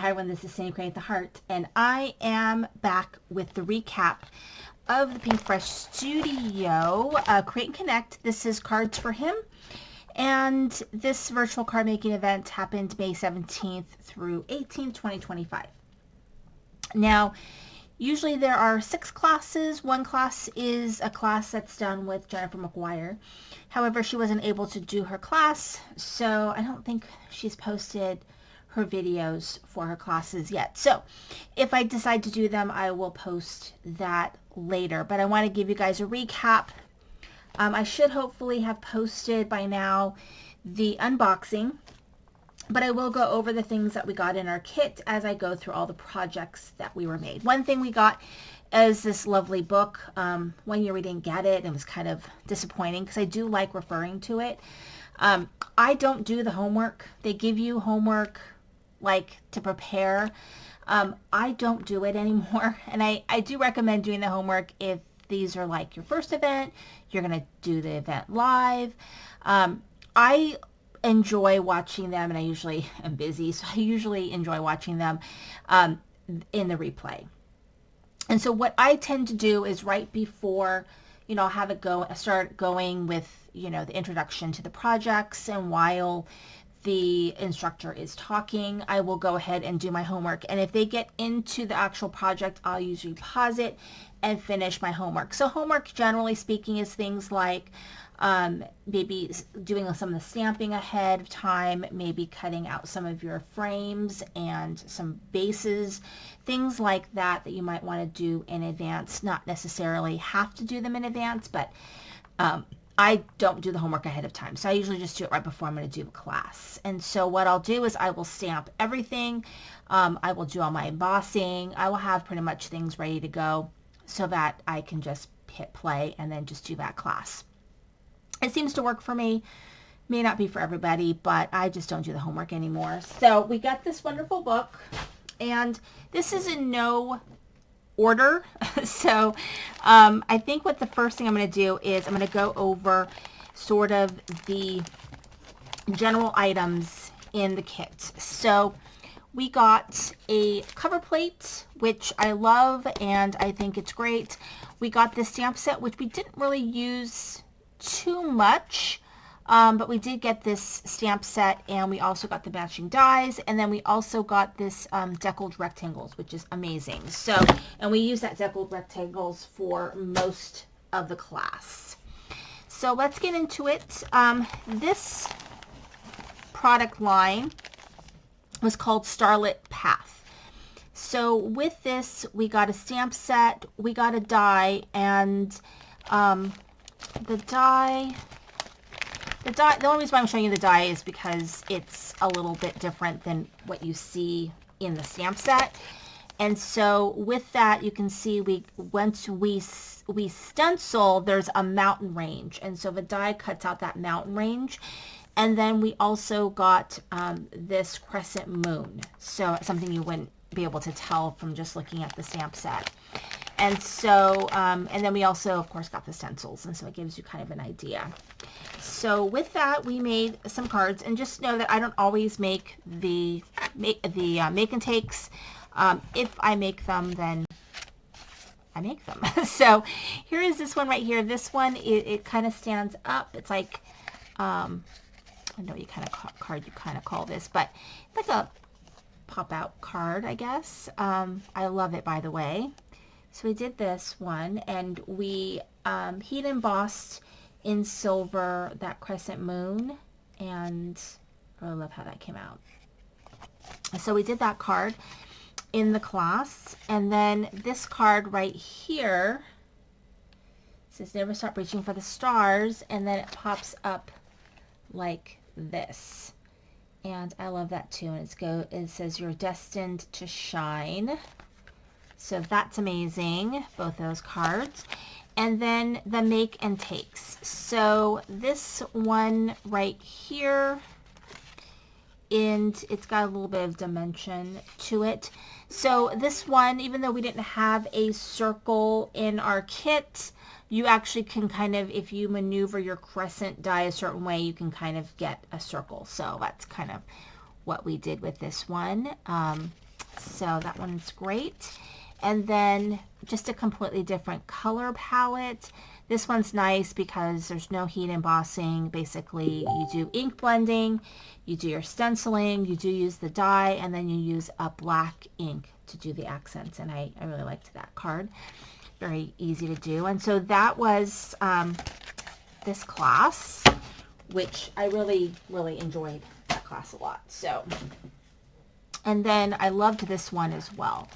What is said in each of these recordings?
Hi everyone, this is Sandy Create the Heart, and I am back with the recap of the Pinkfresh Studio Create and Connect. This is Cards for Him, and this virtual card making event happened May 17th through 18th, 2025. Now, usually there are 6 classes. One class is a class that's done with Jennifer McGuire. However, she wasn't able to do her class, so I don't think she's posted her videos for her classes yet. So if I decide to do them, I will post that later. But I want to give you guys a recap. I should hopefully have posted by now the unboxing, but I will go over the things that we got in our kit as I go through all the projects that we were made. One thing we got is this lovely book. One year we didn't get it. It was kind of disappointing because I do like referring to it. I don't do the homework. They give you homework like to prepare. I don't do it anymore. And I do recommend doing the homework if these are like your first event, you're going to do the event live. I enjoy watching them, and I usually am busy, so I usually enjoy watching them in the replay. And so what I tend to do is right before, have it go, start going with, the introduction to the projects, and while the instructor is talking, I will go ahead and do my homework. And if they get into the actual project, I'll usually pause it and finish my homework. So homework, generally speaking, is things like maybe doing some of the stamping ahead of time, maybe cutting out some of your frames and some bases, things like that that you might want to do in advance. Not necessarily have to do them in advance, but I don't do the homework ahead of time. So I usually just do it right before I'm going to do a class. And so what I'll do is I will stamp everything. I will do all my embossing. I will have pretty much things ready to go so that I can just hit play and then just do that class. It seems to work for me. May not be for everybody, but I just don't do the homework anymore. So we got this wonderful book, and this is in no order. So I think what the first thing I'm going to do is I'm going to go over sort of the general items in the kit. So we got a cover plate, which I love and I think it's great. We got this stamp set, which we didn't really use too much, but we did get this stamp set, and we also got the matching dies, and then we also got this deckled rectangles, which is amazing. So, and we use that deckled rectangles for most of the class. So let's get into it. This product line was called Starlit Path. So with this, we got a stamp set, we got a die, and the only reason why I'm showing you the die is because it's a little bit different than what you see in the stamp set. And so with that, you can see once we stencil, there's a mountain range. And so the die cuts out that mountain range. And then we also got this crescent moon. So it's something you wouldn't be able to tell from just looking at the stamp set. And so, and then we also, of course, got the stencils, and so it gives you kind of an idea. So with that, we made some cards, and just know that I don't always make the make and takes. If I make them, then I make them. So here is this one right here. This one, it kind of stands up. It's like, I don't know what card you kind of call this, but like a pop-out card, I guess. I love it, by the way. So we did this one, and we heat embossed in silver that crescent moon, and I really love how that came out. So we did that card in the class, and then this card right here says never stop reaching for the stars, and then it pops up like this. And I love that too, and it says you're destined to shine. So that's amazing, both those cards. And then the make and takes. So this one right here, and it's got a little bit of dimension to it. So this one, even though we didn't have a circle in our kit, you actually can kind of, if you maneuver your crescent die a certain way, you can kind of get a circle. So that's kind of what we did with this one. So that one's great. And then just a completely different color palette. This one's nice because there's no heat embossing. Basically, you do ink blending, you do your stenciling, you do use the dye, and then you use a black ink to do the accents. And I really liked that card. Very easy to do. And so that was this class, which I really, really enjoyed that class a lot. So, and then I loved this one as well.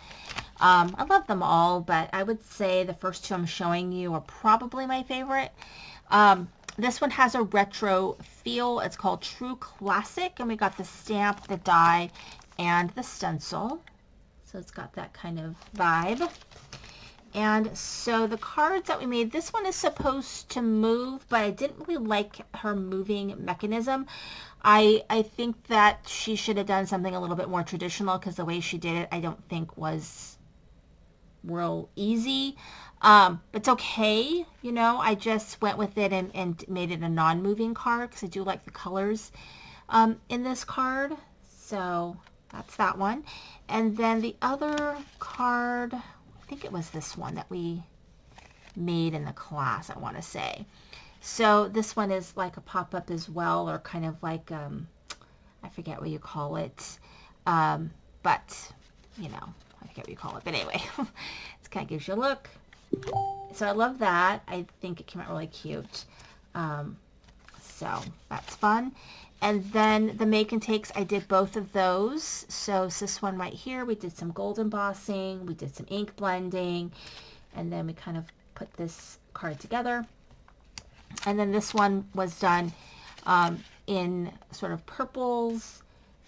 I love them all, but I would say the first two I'm showing you are probably my favorite. This one has a retro feel. It's called True Classic, and we got the stamp, the die, and the stencil. So it's got that kind of vibe. And so the cards that we made, this one is supposed to move, but I didn't really like her moving mechanism. I think that she should have done something a little bit more traditional, because the way she did it, I don't think was real easy. It's okay, you know, I just went with it and made it a non-moving card, because I do like the colors in this card. So that's that one. And then the other card, I think it was this one that we made in the class, I want to say. So this one is like a pop-up as well, or kind of like, I forget what you call it, but, you know, I forget what you call it, but anyway, it kind of gives you a look. So I love that. I think it came out really cute. So that's fun. And then the make and takes, I did both of those. So it's this one right here, we did some gold embossing, we did some ink blending, and then we kind of put this card together. And then this one was done in sort of purples,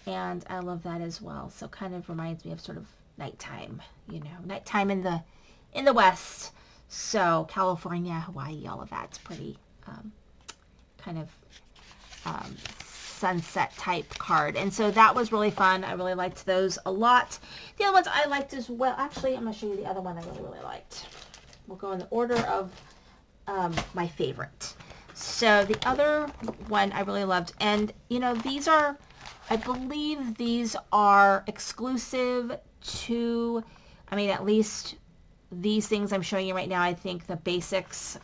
and I love that as well. So kind of reminds me of sort of nighttime, you know, nighttime in the West. So California, Hawaii, all of that's pretty kind of sunset type card. And so that was really fun. I really liked those a lot. The other ones I liked as well. Actually, I'm going to show you the other one I really, really liked. We'll go in the order of my favorite. So the other one I really loved, and you know, these are, I believe these are exclusive to, I mean, at least these things I'm showing you right now, I think the basics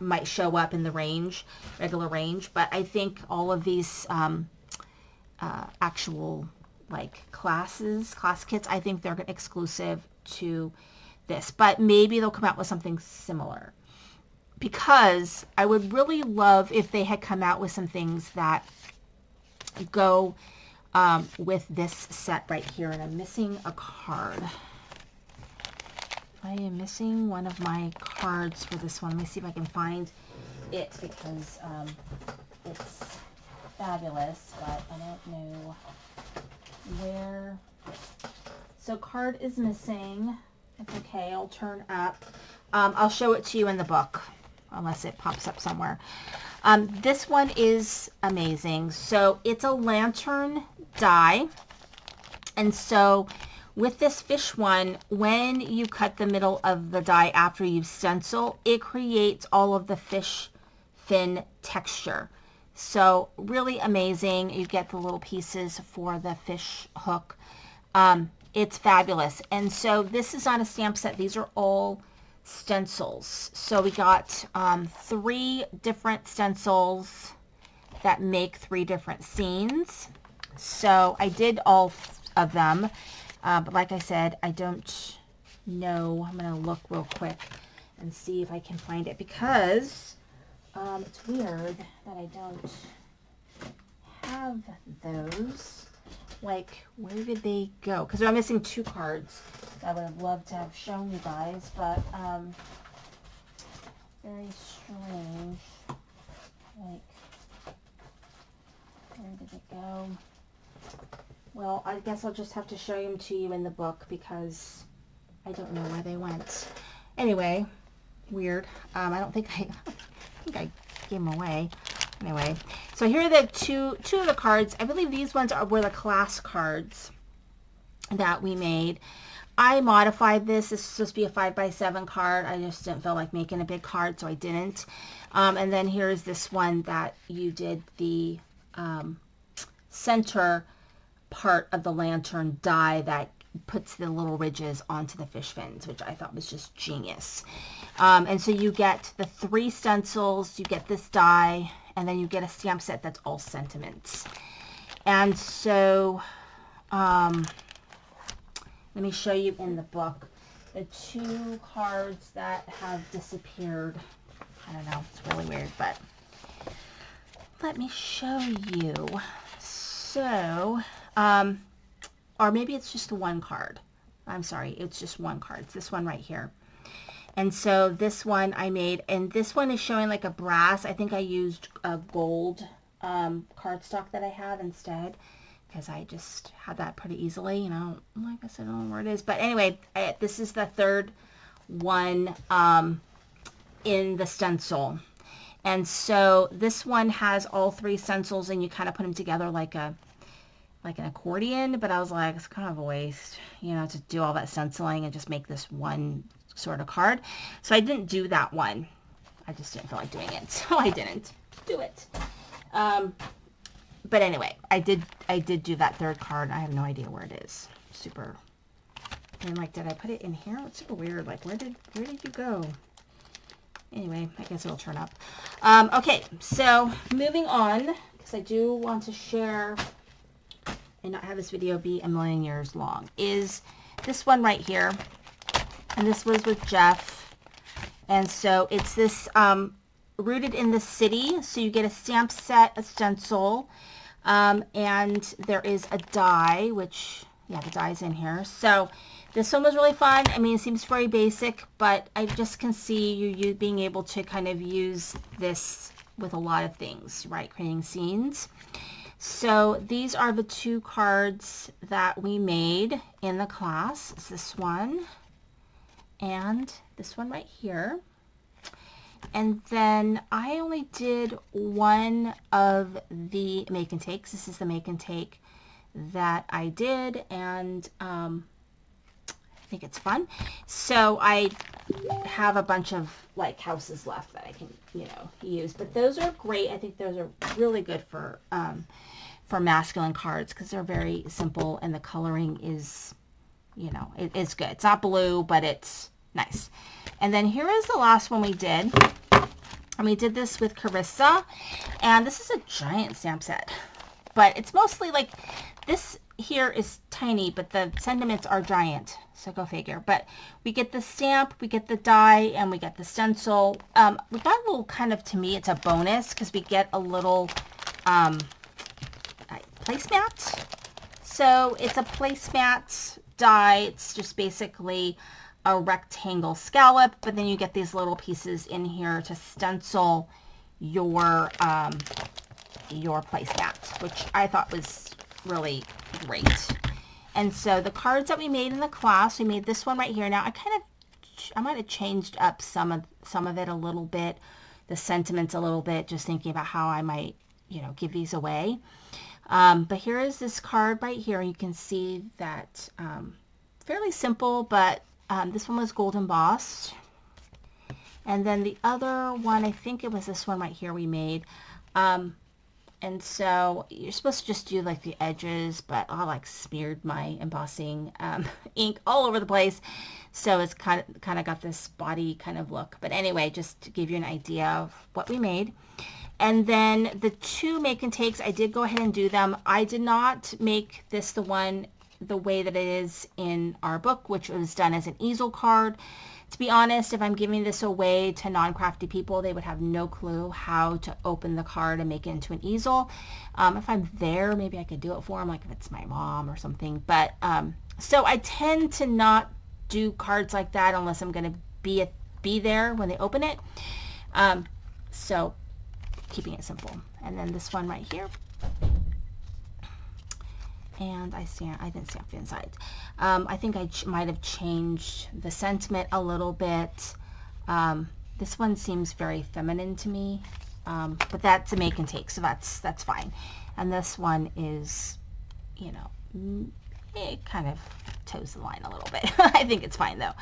might show up in the range, regular range, but I think all of these actual like class kits, I think they're exclusive to this, but maybe they'll come out with something similar, because I would really love if they had come out with some things that go with this set right here. And I'm missing a card. I am missing one of my cards for this one. Let me see if I can find it, because it's fabulous, but I don't know where. So card is missing. It's okay, I'll turn up. I'll show it to you in the book, unless it pops up somewhere. This one is amazing. So it's a lantern die. And so with this fish one, when you cut the middle of the die after you stencil, it creates all of the fish fin texture. So really amazing. You get the little pieces for the fish hook. It's fabulous. And so this is on a stamp set. These are all stencils. So we got 3 different stencils that make 3 different scenes. So I did all of them. But like I said, I don't know. I'm going to look real quick and see if I can find it, because it's weird that I don't have those. Like, where did they go? Because I'm missing 2 cards that I would have loved to have shown you guys, but very strange. Like, where did it go? Well, I guess I'll just have to show them to you in the book, because I don't know where they went. Anyway, weird. I don't think I gave them away. Anyway, so here are the two of the cards. I believe these ones were the class cards that we made. I modified this. This is supposed to be a 5x7 card. I just didn't feel like making a big card, so I didn't. And then here's this one that you did the center part of the lantern die that puts the little ridges onto the fish fins, which I thought was just genius. And so you get the 3 stencils, you get this die, and then you get a stamp set that's all sentiments. And so, let me show you in the book the 2 cards that have disappeared. I don't know, it's really weird, but let me show you. So, or maybe it's just 1 card. I'm sorry, it's just 1 card. It's this one right here. And so this one I made, and this one is showing like a brass. I think I used a gold cardstock that I had instead, because I just had that pretty easily, you know, like I said, I don't know where it is. But anyway, this is the 3rd one in the stencil. And so this one has all 3 stencils, and you kind of put them together like an accordion. But I was like, it's kind of a waste, you know, to do all that stenciling and just make this one sort of card. So I didn't do that one. I just didn't feel like doing it, so I didn't do it. But anyway, I did do that 3rd card. I have no idea where it is. Super. And like, did I put it in here? It's super weird. Like, where did you go? Anyway, I guess it'll turn up. Okay, so moving on, because I do want to share and not have this video be a million years long, is this one right here. And this was with Jeff. And so it's this Rooted in the City. So you get a stamp set, a stencil, and there is a die, which, yeah, the die's in here. So this one was really fun. I mean, it seems very basic, but I just can see you being able to kind of use this with a lot of things, right? Creating scenes. So these are the 2 cards that we made in the class. It's this one and this one right here. And then I only did one of the make and takes. This is the make and take that I did, and I think it's fun. So I have a bunch of like houses left that I can, you know, use. But those are great. I think those are really good for masculine cards, because they're very simple and the coloring is, you know, it's good. It's not blue, but it's nice. And then here is the last one we did. And we did this with Carissa. And this is a giant stamp set. But it's mostly like, this here is tiny, but the sentiments are giant. So go figure. But we get the stamp, we get the die, and we get the stencil. We got a little kind of, to me, it's a bonus, because we get a little placemat. So it's a placemat die. It's just basically a rectangle scallop, but then you get these little pieces in here to stencil your placemat, which I thought was really great. And so the cards that we made in the class, we made this one right here. Now I might have changed up some of it a little bit, the sentiments a little bit, just thinking about how I might, you know, give these away. But here is this card right here. You can see that fairly simple, but this one was gold embossed. And then the other one, I think it was this one right here we made. And so you're supposed to just do like the edges, but I like smeared my embossing ink all over the place. So it's kind of got this body kind of look. But anyway, just to give you an idea of what we made. And then the 2 make and takes, I did go ahead and do them. I did not make this the way that it is in our book, which was done as an easel card. To be honest, if I'm giving this away to non-crafty people, they would have no clue how to open the card and make it into an easel. If I'm there, maybe I could do it for them, like if it's my mom or something. But so I tend to not do cards like that unless I'm going to be there when they open it. So keeping it simple. And then this one right here. And I didn't stamp the inside. I think I might have changed the sentiment a little bit. This one seems very feminine to me, but that's a make and take, so that's fine. And this one is, you know, it kind of toes the line a little bit. I think it's fine though.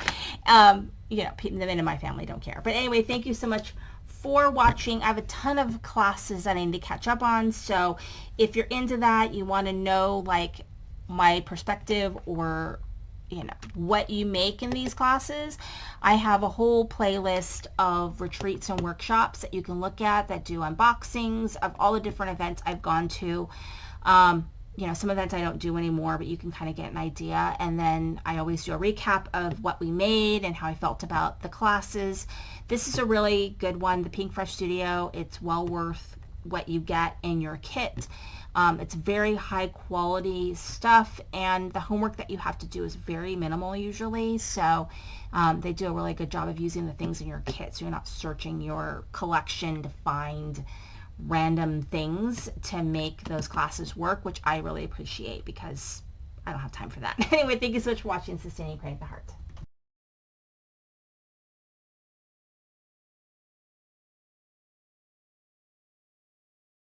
You know, the men in my family don't care. But anyway, thank you so much for watching. I have a ton of classes that I need to catch up on, so if you're into that, you want to know like my perspective or what you make in these classes. I have a whole playlist of retreats and workshops that you can look at that do unboxings of all the different events I've gone to. Some events I don't do anymore, but you can kind of get an idea. And then I always do a recap of what we made and how I felt about the classes. This is a really good one, the Pinkfresh Studio. It's well worth what you get in your kit. It's very high quality stuff, and the homework that you have to do is very minimal usually. So they do a really good job of using the things in your kit, so you're not searching your collection to find random things to make those classes work, which I really appreciate because I don't have time for that. Anyway, thank you so much for watching Sustaining Creating the Heart.